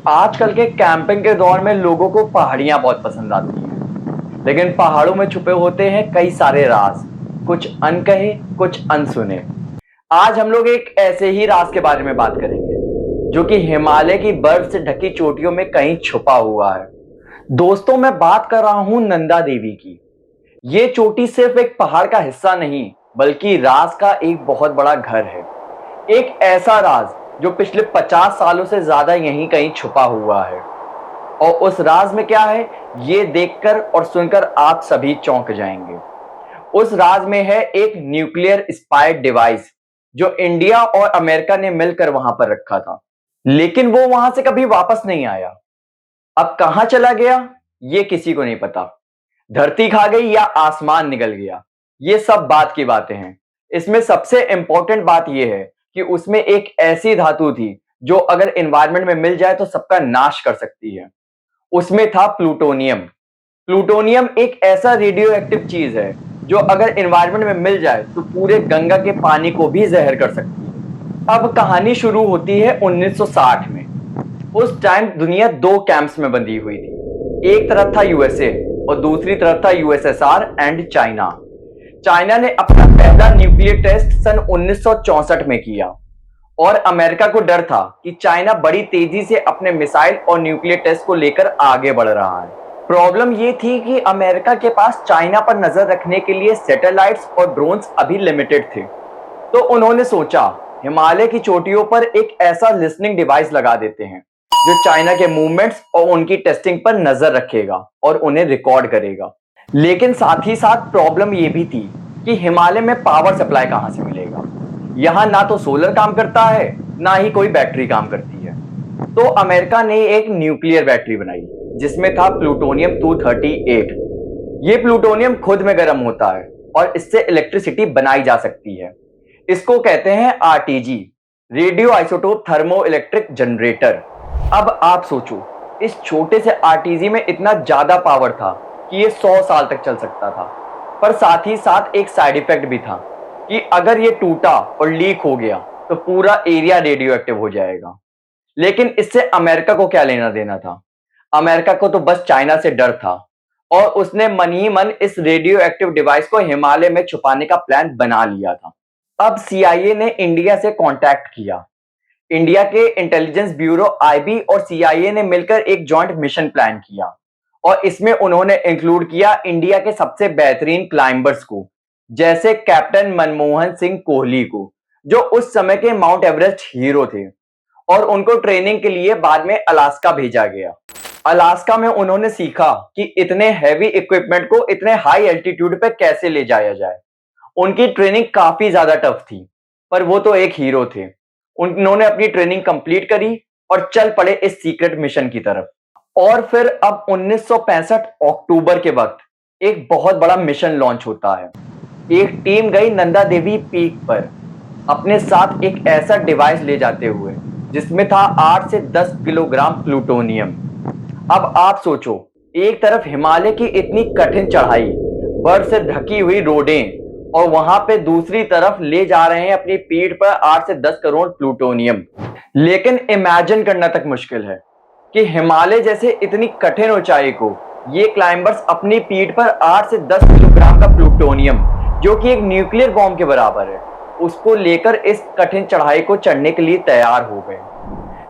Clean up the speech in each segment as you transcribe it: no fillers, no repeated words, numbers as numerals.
आजकल के कैंपिंग के दौर में लोगों को पहाड़ियां बहुत पसंद आती हैं, लेकिन पहाड़ों में छुपे होते हैं कई सारे राज, कुछ अनकहे, कुछ अनसुने। आज हम लोग एक ऐसे ही राज के बारे में बात करेंगे, जो कि हिमालय की बर्फ से ढकी चोटियों में कहीं छुपा हुआ है। दोस्तों, मैं बात कर रहा हूं नंदा देवी की। ये चोटी सिर्फ एक पहाड़ का हिस्सा नहीं, बल्कि राज का एक बहुत बड़ा घर है। एक ऐसा राज जो पिछले 50 सालों से ज्यादा यहीं कहीं छुपा हुआ है। और उस राज में क्या है, ये देखकर और सुनकर आप सभी चौंक जाएंगे। उस राज में है एक न्यूक्लियर स्पाइड डिवाइस, जो इंडिया और अमेरिका ने मिलकर वहां पर रखा था, लेकिन वो वहां से कभी वापस नहीं आया। अब कहां चला गया, ये किसी को नहीं पता। धरती खा गई या आसमान निगल गया, ये सब बात की बातें हैं। इसमें सबसे इंपॉर्टेंट बात यह है कि उसमें एक ऐसी धातु थी जो अगर एनवायरनमेंट में मिल जाए तो सबका नाश कर सकती है। उसमें था प्लूटोनियम। प्लूटोनियम एक ऐसा रेडियो एक्टिव चीज है जो अगर एनवायरनमेंट में मिल जाए तो पूरे गंगा के पानी को भी जहर कर सकती है। अब कहानी शुरू होती है 1960 में। उस टाइम दुनिया दो कैंप्स में बंधी हुई थी। एक तरफ था यूएसए और दूसरी तरफ था यूएसएसआर एंड चाइना। चाइना ने अपना पहला न्यूक्लियर टेस्ट सन 1964 में किया और अमेरिका को डर था कि चाइना बड़ी तेजी से अपने मिसाइल और न्यूक्लियर टेस्ट को लेकर आगे बढ़ रहा है। प्रॉब्लम यह थी कि अमेरिका के पास चाइना पर नजर रखने के लिए सैटेलाइट्स और ड्रोन्स अभी लिमिटेड थे। तो उन्होंने सोचा, हिमालय की चोटियों पर एक ऐसा लिसनिंग डिवाइस लगा देते हैं जो चाइना के मूवमेंट्स और उनकी टेस्टिंग पर नजर रखेगा और उन्हें रिकॉर्ड करेगा। लेकिन साथ ही साथ प्रॉब्लम यह भी थी कि हिमालय में पावर सप्लाई कहां से मिलेगा। यहां ना तो सोलर काम करता है, ना ही कोई बैटरी काम करती है। तो अमेरिका ने एक न्यूक्लियर बैटरी बनाई जिसमें था प्लूटोनियम 238। ये प्लूटोनियम खुद में गर्म होता है और इससे इलेक्ट्रिसिटी बनाई जा सकती है। इसको कहते हैं RTG, radio isotope thermo electric generator. अब आप सोचो, इस छोटे से आरटीजी में इतना ज्यादा पावर था कि ये 100 साल तक चल सकता था। पर साथ ही साथ एक साइड इफेक्ट भी था कि अगर ये टूटा और लीक हो गया तो पूरा एरिया रेडियो एक्टिव हो जाएगा। लेकिन इससे अमेरिका को क्या लेना देना था। अमेरिका को तो बस चाइना से डर था और उसने मन ही मन इस रेडियो एक्टिव डिवाइस को हिमालय में छुपाने का प्लान बना लिया था। अब सीआईए ने इंडिया से कांटेक्ट किया। इंडिया के इंटेलिजेंस ब्यूरो आईबी और सीआईए ने मिलकर एक जॉइंट मिशन प्लान किया और इसमें उन्होंने इंक्लूड किया इंडिया के सबसे बेहतरीन क्लाइंबर्स को, जैसे कैप्टन मनमोहन सिंह कोहली को, जो उस समय के माउंट एवरेस्ट हीरो थे। और उनको ट्रेनिंग के लिए बाद में अलास्का भेजा गया। अलास्का में उन्होंने सीखा कि इतने हैवी इक्विपमेंट को इतने हाई एल्टीट्यूड पे कैसे ले जाया जाए। उनकी ट्रेनिंग काफी ज्यादा टफ थी, पर वो तो एक हीरो थे। उन्होंने अपनी ट्रेनिंग कंप्लीट करी और चल पड़े इस सीक्रेट मिशन की तरफ। और फिर अब 1965 अक्टूबर के वक्त एक बहुत बड़ा मिशन लॉन्च होता है। एक टीम गई नंदा देवी पीक पर अपने साथ एक ऐसा डिवाइस ले जाते हुए जिसमें था 8 से 10 किलोग्राम प्लूटोनियम। अब आप सोचो, एक तरफ हिमालय की इतनी कठिन चढ़ाई, बर्फ से ढकी हुई रोडें, और वहां पे दूसरी तरफ ले जा रहे हैं अपनी पीठ पर 8 से 10 करोड़ प्लूटोनियम। लेकिन इमेजिन करना तक मुश्किल है कि हिमालय जैसे इतनी कठिन ऊंचाई को ये क्लाइंबर्स अपनी पीठ पर 8 से 10 किलोग्राम का प्लूटोनियम, जो कि एक न्यूक्लियर बॉम्ब के बराबर है, उसको लेकर इस कठिन चढ़ाई को चढ़ने के लिए तैयार हो गए।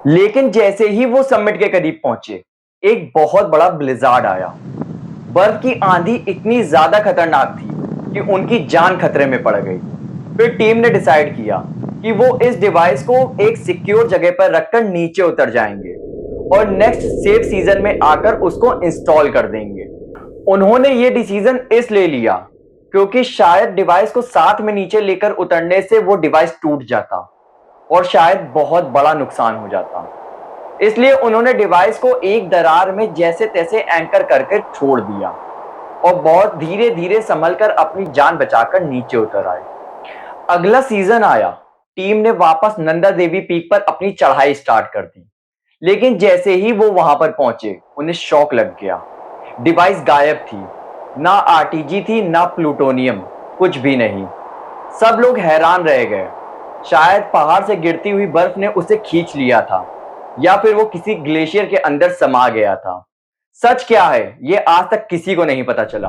लेकिन जैसे ही वो समिट के करीब पहुंचे, एक बहुत बड़ा ब्लिजार्ड आया। बर्फ की आंधी इतनी ज्यादा खतरनाक थी कि उनकी जान खतरे में पड़ गई। फिर टीम ने डिसाइड किया कि वो इस डिवाइस को एक सिक्योर जगह पर रखकर नीचे उतर जाएंगे और नेक्स्ट सेफ सीजन में आकर उसको इंस्टॉल कर देंगे। उन्होंने ये डिसीजन इसलिए लिया क्योंकि शायद डिवाइस को साथ में नीचे लेकर उतरने से वो डिवाइस टूट जाता और शायद बहुत बड़ा नुकसान हो जाता। इसलिए उन्होंने डिवाइस को एक दरार में जैसे तैसे एंकर करके छोड़ दिया और बहुत धीरे धीरे संभलकर अपनी जान बचाकर नीचे उतर आए। अगला सीजन आया। टीम ने वापस नंदा देवी पीक पर अपनी चढ़ाई स्टार्ट कर दी। लेकिन जैसे ही वो वहां पर पहुंचे, उन्हें शॉक लग गया। डिवाइस गायब थी, ना आरटीजी थी, ना प्लूटोनियम, कुछ भी नहीं। सब लोग हैरान रह गए। शायद पहाड़ से गिरती हुई बर्फ ने उसे खींच लिया था या फिर वो किसी ग्लेशियर के अंदर समा गया था। सच क्या है, ये आज तक किसी को नहीं पता चला।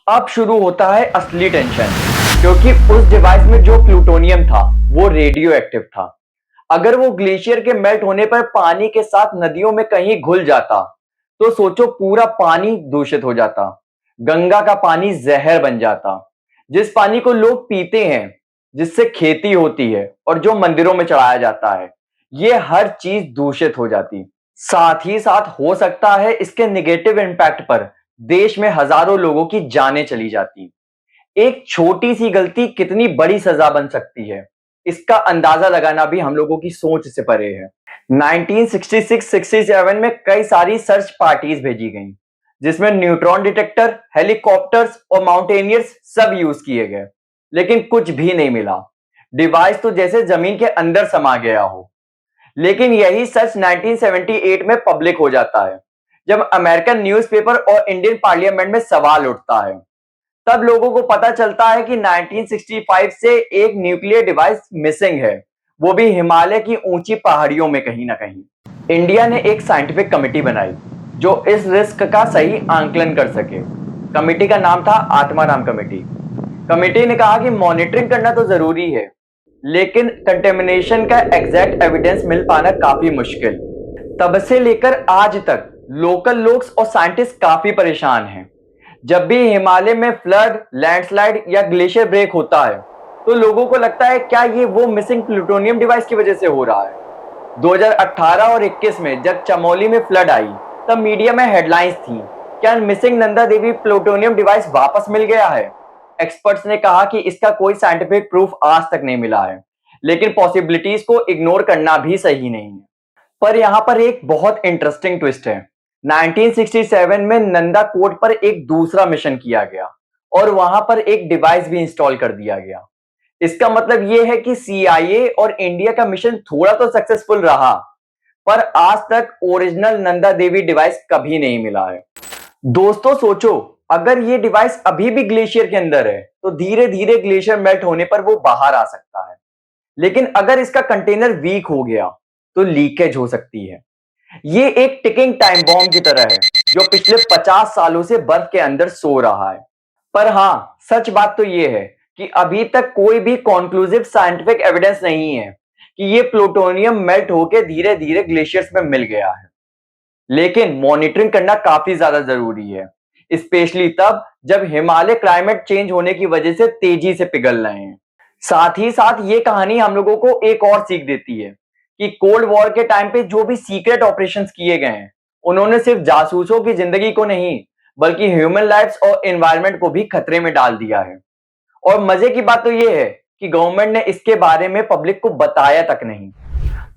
अब शुरू होता है असली टेंशन, क्योंकि उस डिवाइस में जो प्लूटोनियम था, वो रेडियो एक्टिव था। अगर वो ग्लेशियर के मेल्ट होने पर पानी के साथ नदियों में कहीं घुल जाता, तो सोचो पूरा पानी दूषित हो जाता। गंगा का पानी जहर बन जाता, जिस पानी को लोग पीते हैं, जिससे खेती होती है और जो मंदिरों में चढ़ाया जाता है, ये हर चीज दूषित हो जाती। साथ ही साथ हो सकता है इसके नेगेटिव इम्पैक्ट पर देश में हजारों लोगों की जानें चली जाती। एक छोटी सी गलती कितनी बड़ी सजा बन सकती है, इसका अंदाजा लगाना भी हम लोगों की सोच से परे है। 1966-67 में कई सारी सर्च पार्टीज भेजी गईं, जिसमें न्यूट्रॉन डिटेक्टर, हेलीकॉप्टर्स और माउंटेनियर्स सब यूज किए गए, लेकिन कुछ भी नहीं मिला। डिवाइस तो जैसे जमीन के अंदर समा गया हो। लेकिन यही सच 1978 में पब्लिक हो जाता है, जब अमेरिकन न्यूज़पेपर और इंडियन पार्लियामेंट में सवाल उठता है। तब लोगों को पता चलता है कि 1965 से एक न्यूक्लियर डिवाइस मिसिंग है, वो भी हिमालय की ऊंची पहाड़ियों में कहीं ना कहीं। इंडिया ने एक साइंटिफिक कमेटी बनाई जो इस रिस्क का सही आंकलन कर सके। कमेटी का नाम था आत्माराम कमेटी। कमेटी ने कहा कि मॉनिटरिंग करना तो जरूरी है, लेकिन कंटेमिनेशन का एग्जैक्ट एविडेंस मिल पाना काफी मुश्किल। तब से लेकर आज तक लोकल लोग और साइंटिस्ट काफी परेशान हैं। जब भी हिमालय में फ्लड, लैंडस्लाइड या ग्लेशियर ब्रेक होता है, तो लोगों को लगता है क्या ये वो मिसिंग प्लूटोनियम डिवाइस की वजह से हो रहा है। 2018 और 21 में जब चमोली में फ्लड आई, तब मीडिया में हेडलाइंस थी, क्या missing Nanda Devi plutonium device वापस मिल गया है। एक्सपर्ट्स ने कहा कि इसका कोई साइंटिफिक प्रूफ आज तक नहीं मिला है, लेकिन पॉसिबिलिटीज को इग्नोर करना भी सही नहीं है। पर यहाँ पर एक बहुत इंटरेस्टिंग ट्विस्ट है। 1967 में नंदा कोट पर एक दूसरा मिशन किया गया और वहां पर एक डिवाइस भी इंस्टॉल कर दिया गया। इसका मतलब यह है कि सीआईए और इंडिया का मिशन थोड़ा तो सक्सेसफुल रहा, पर आज तक ओरिजिनल नंदा देवी डिवाइस कभी नहीं मिला है। दोस्तों सोचो, अगर ये डिवाइस अभी भी ग्लेशियर के अंदर है, तो धीरे धीरे ग्लेशियर मेल्ट होने पर वो बाहर आ सकता है। लेकिन अगर इसका कंटेनर वीक हो गया, तो लीकेज हो सकती है। ये एक टिकिंग टाइम बॉम्ब की तरह है, जो पिछले 50 सालों से बर्फ के अंदर सो रहा है। पर हाँ, सच बात तो ये है कि अभी तक कोई भी कॉन्क्लूसिव साइंटिफिक एविडेंस नहीं है कि ये प्लूटोनियम मेल्ट होकर धीरे धीरे ग्लेशियर्स में मिल गया है। लेकिन मॉनिटरिंग करना काफी ज्यादा जरूरी है, स्पेशली तब जब हिमालय क्लाइमेट चेंज होने की वजह से तेजी से पिघल रहे हैं। साथ ही साथ ये कहानी हम लोगों को एक और सीख देती है कि कोल्ड वॉर के टाइम पे जो भी सीक्रेट ऑपरेशंस किए गए हैं, उन्होंने सिर्फ जासूसों की जिंदगी को नहीं, बल्कि ह्यूमन लाइफ्स और एनवायरनमेंट को भी खतरे में डाल दिया है। और मजे की बात तो ये है कि गवर्नमेंट ने इसके बारे में पब्लिक को बताया तक नहीं।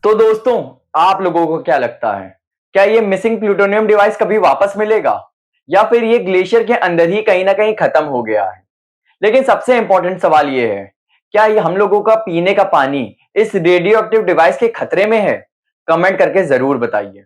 तो दोस्तों, आप लोगों को क्या लगता है, क्या ये मिसिंग प्लूटोनियम डिवाइस कभी वापस मिलेगा, या फिर ये ग्लेशियर के अंदर ही कहीं ना कहीं खत्म हो गया है। लेकिन सबसे इंपॉर्टेंट सवाल ये है, क्या ये हम लोगों का पीने का पानी इस रेडियो एक्टिव डिवाइस के खतरे में है? कमेंट करके जरूर बताइए।